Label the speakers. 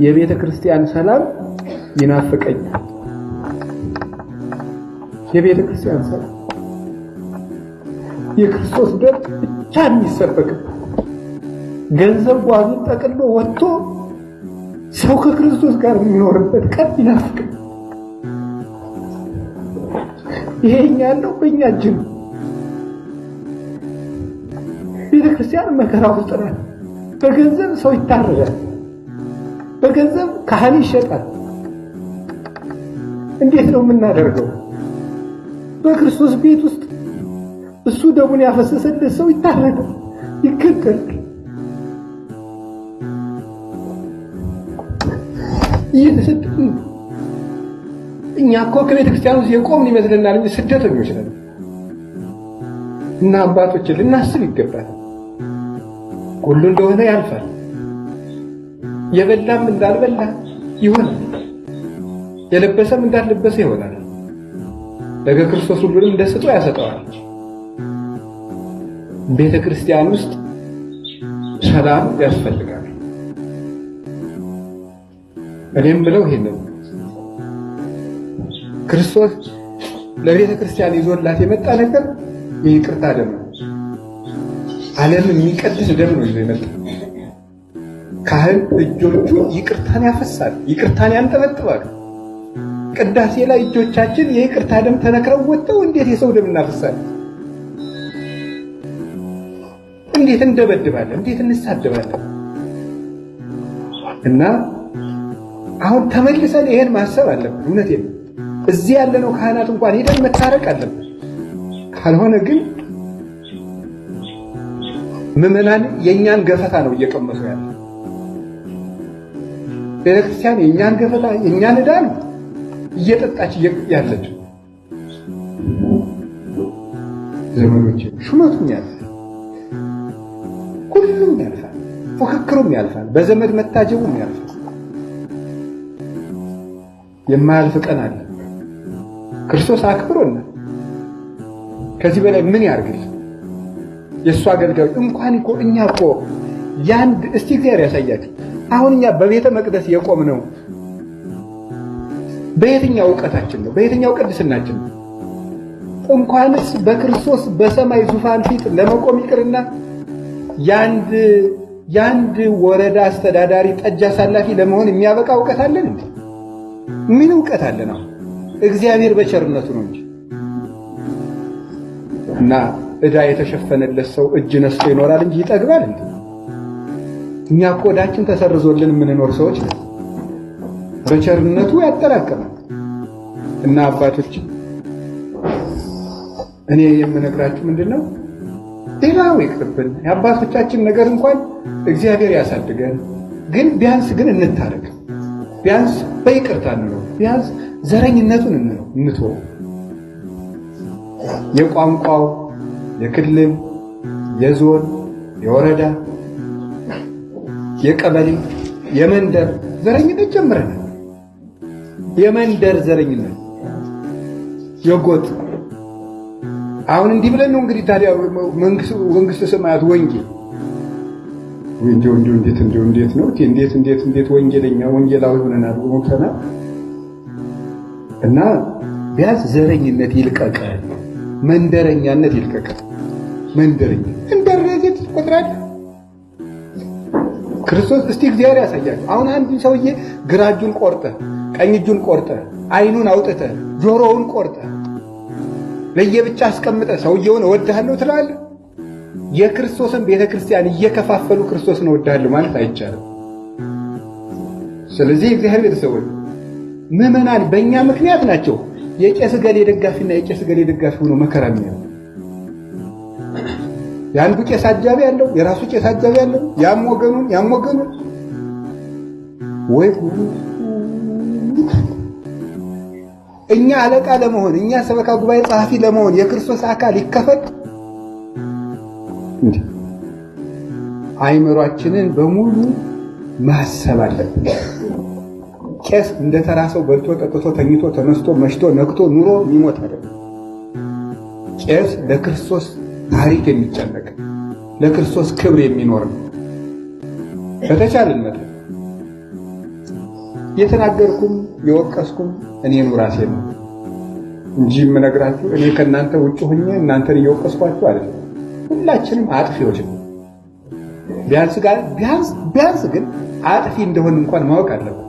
Speaker 1: የቤተ ክርስቲያን ሰላም ይናፍቀኛል። የቤተ ክርስቲያን ሰላም የክርስቶስ ደም ብቻ የሚሰበክበት ገንዘብ ጓዙን ጠቅሎ ወጥቶ ሰው ከክርስቶስ ጋር የሚኖርበት ቀን ይናፍቀኛል። ይሄኛ ያለው በእኛ እጅ ነው። ቤተ ክርስቲያን መከራ ውስጥ ናት። በገንዘብ ሰው ይታረዳል። በገንዘብ ካህን ይሸጣል። እንዴት ነው የምናደርገው? በክርስቶስ ቤት ውስጥ እሱ ደሙን ያፈሰሰለት ሰው ይታረዳል፣ ይገደላል። እየተሰደድን እኛ እኮ ከቤተ ክርስቲያን ውስጥ የቆምን ይመስለናል እንጂ ስደተኞች ነን። እና አባቶች ልናስብ ይገባል። ሁሉ እንደሆነ ያልፋል። የበላም እንዳልበላ ይሆናል። የለበሰም እንዳልለበሰ ይሆናል። ነገ ክርስቶስ ሁሉንም እንደሰጠው ያሰጠዋል። ቤተ ክርስቲያን ውስጥ ሰላም ያስፈልጋል። እኔም ብለው ይሄንን ክርስቶስ ለቤተ ክርስቲያን ይዞላት የመጣ ነገር የይቅርታ ደም ነው። ዓለም የሚቀድስ ደም ነው ይዞ የመጣ። ካህን እጆቹ ይቅርታን ያፈሳል፣ ይቅርታን ያንጠበጥባል። ቅዳሴ ላይ እጆቻችን የይቅርታ ደም ተነክረው ወጥተው እንዴት የሰው ደም እናፈሳለን? እንዴት እንደበድባለን? እንዴት እንሳደባለን? እና አሁን ተመልሰን ይሄን ማሰብ አለብን። እውነቴን ነው። እዚህ ያለነው ካህናት እንኳን ሄደን መታረቅ አለብን። ካልሆነ ግን ምዕመናን የኛን ገፈታ ነው እየቀመሱ ያለው። ቤተክርስቲያን የኛን ገፈታ የኛን ዕዳ ነው እየጠጣች ያለችው። ዘመኖች ሹመቱም ያልፋል፣ ሁሉም ያልፋል፣ ፉክክሩም ያልፋል፣ በዘመድ መታጀቡም ያልፋል። የማያልፍ ቀን አለ። ክርስቶስ አክብሮና ከዚህ በላይ ምን ያርግል? የእሱ አገልጋዮች እንኳን እኮ እኛ እኮ ያንድ እስቲ እግዚአብሔር ያሳያችሁ። አሁን እኛ በቤተ መቅደስ የቆምነው በየትኛው ዕውቀታችን ነው? በየትኛው ቅድስናችን ነው? እንኳንስ በክርስቶስ በሰማይ ዙፋን ፊት ለመቆም ይቅርና ያንድ ወረዳ አስተዳዳሪ ጠጅ አሳላፊ ለመሆን የሚያበቃ ዕውቀት አለን እንዴ? ምን ዕውቀት አለን? አሁን እግዚአብሔር በቸርነቱ ነው እንጂ። እና ዕዳ የተሸፈነለት ሰው እጅ ነስቶ ይኖራል እንጂ ይጠግባል እንዴ? እኛ እኮ ዕዳችን ተሰርዞልን የምንኖር ሰዎች ነን። በቸርነቱ ያጠራቀማል። እና አባቶች እኔ የምነግራችሁ ምንድነው፣ ሌላው ይቅርብን። የአባቶቻችን ነገር እንኳን እግዚአብሔር ያሳድገን። ግን ቢያንስ ግን እንታረቅ። ቢያንስ በይቅርታ እንኖር። ቢያንስ ዘረኝነቱን እንተው። የቋንቋው፣ የክልል፣ የዞን፣ የወረዳ፣ የቀበሌ፣ የመንደር ዘረኝነት ጀምረናል። የመንደር ዘረኝነት፣ የጎጥ አሁን እንዲህ ብለን ነው እንግዲህ ታዲያ መንግስተ ሰማያት ወንጌል እንዴት ነው እንዴት ወንጌለኛ ወንጌላዊ ሆነናል ሞተናል። እና ቢያንስ ዘረኝነት ይልቀቅ፣ መንደረኛነት ይልቀቅ። መንደረኛ እንደረጀት ቆጥራል ክርስቶስ እስቲ እግዚአብሔር ያሳያችሁ። አሁን አንድ ሰውዬ ግራ እጁን ቆርጠ፣ ቀኝ እጁን ቆርጠ፣ አይኑን አውጥተ፣ ጆሮውን ቆርጠ ለየብቻ አስቀምጠ ሰውየውን እወድሃለሁ ትላለህ? የክርስቶስን ቤተክርስቲያን እየከፋፈሉ ክርስቶስን እወድሃለሁ ማለት አይቻልም። ስለዚህ እግዚአብሔር ቤተሰቦች ምዕመናን በእኛ ምክንያት ናቸው የቄስ ገሌ ደጋፊና የቄስ ገሌ ደጋፊ ሆኖ መከራ የሚያየው። ያንዱ ቄስ አጃቢ ያለው፣ የራሱ ቄስ አጃቢ ያለው፣ ያም ወገኑን ወይ እኛ አለቃ ለመሆን እኛ ሰበካ ጉባኤ ጸሐፊ ለመሆን የክርስቶስ አካል ይከፈል እንዴ? አይምሯችንን በሙሉ ማሰብ አለብን። ቄስ እንደተራሰው በልቶ ጠጥቶ ተኝቶ ተነስቶ መሽቶ ነክቶ ኑሮ የሚሞት አይደለም። ቄስ ለክርስቶስ ታሪክ የሚጨነቅ ለክርስቶስ ክብር የሚኖር ነው። በተቻለን መጠን የተናገርኩም የወቀስኩም እኔኑ ራሴ ነው እንጂ የምነግራችሁ እኔ ከናንተ ውጭ ሆኜ እናንተን እየወቀስኳችሁ አይደለም። ሁላችንም አጥፊዎች ነን። ቢያንስ ግን አጥፊ እንደሆነ እንኳን ማወቅ አለብን።